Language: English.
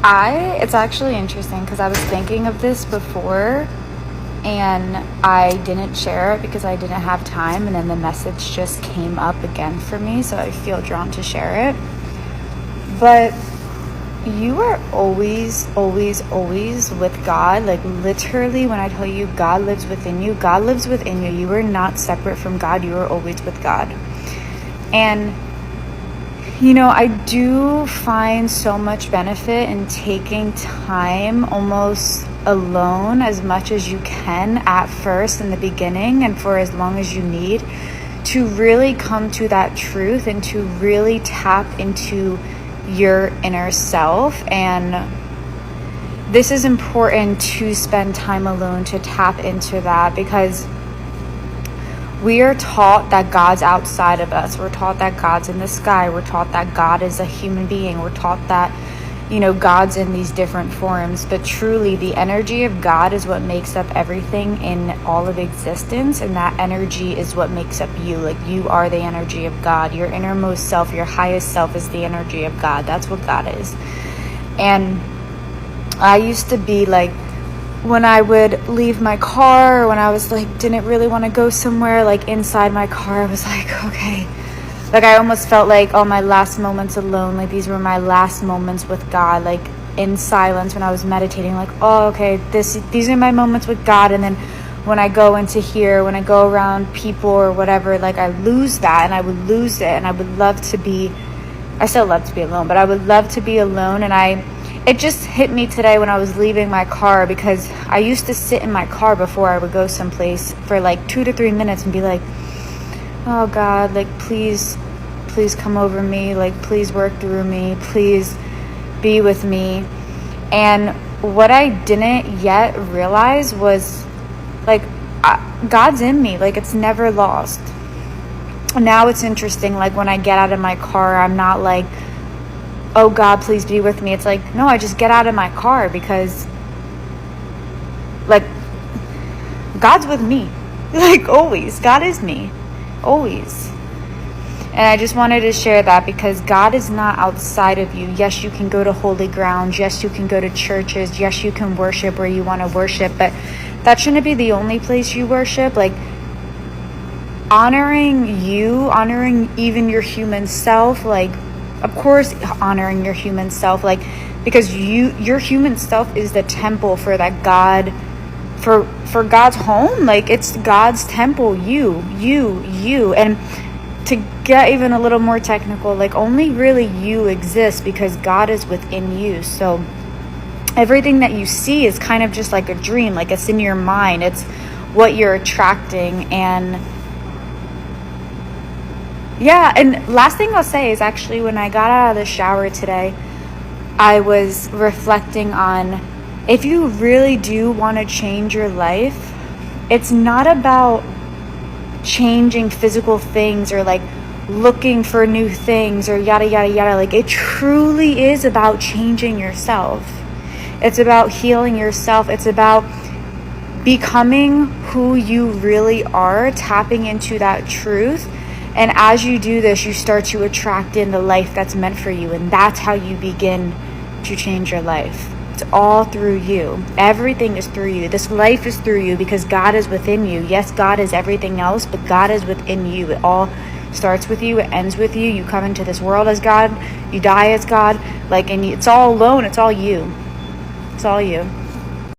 It's actually interesting because I was thinking of this before and I didn't share it because I didn't have time, and then the message just came up again for me, so I feel drawn to share it. But you are always, always, always with God. Like literally, when I tell you God lives within you, God lives within you. You are not separate from God. You are always with God. And I do find so much benefit in taking time almost alone as much as you can at first in the beginning and for as long as you need to really come to that truth and to really tap into your inner self. And this is important to spend time alone to tap into that, because we are taught that God's outside of us. We're taught that God's in the sky. We're taught that God is a human being. We're taught that, God's in these different forms. But truly, the energy of God is what makes up everything in all of existence. And that energy is what makes up you. Like, you are the energy of God. Your innermost self, your highest self is the energy of God. That's what God is. And I used to be like, when I would leave my car, or when I was like, didn't really want to go somewhere, like inside my car, I was like, okay. Like I almost felt like all my last moments alone, like these were my last moments with God, like in silence when I was meditating, like, oh, okay, these are my moments with God. And then when I go into here, when I go around people or whatever, like I lose that and I would lose it. And I still love to be alone, but I would love to be alone. And it just hit me today when I was leaving my car, because I used to sit in my car before I would go someplace for like 2 to 3 minutes and be like, oh God, like please come over me, like please work through me, please be with me. And what I didn't yet realize was like God's in me, like it's never lost. Now it's interesting, like when I get out of my car, I'm not like, oh God, please be with me. It's like, no, I just get out of my car because like God's with me. Like always. God is me. Always. And I just wanted to share that because God is not outside of you. Yes, you can go to holy grounds. Yes, you can go to churches. Yes, you can worship where you want to worship. But that shouldn't be the only place you worship. Like honoring even your human self, like of course honoring your human self, like because your human self is the temple for that God, for God's home. Like it's God's temple, you. And to get even a little more technical, like only really you exist because God is within you. So everything that you see is kind of just like a dream, like it's in your mind, it's what you're attracting. And yeah, and last thing I'll say is actually when I got out of the shower today, I was reflecting on, if you really do want to change your life, it's not about changing physical things or like looking for new things or yada, yada, yada. Like it truly is about changing yourself. It's about healing yourself. It's about becoming who you really are, tapping into that truth. And as you do this, you start to attract in the life that's meant for you. And that's how you begin to change your life. It's all through you. Everything is through you. This life is through you because God is within you. Yes, God is everything else, but God is within you. It all starts with you. It ends with you. You come into this world as God. You die as God. And it's all alone. It's all you. It's all you.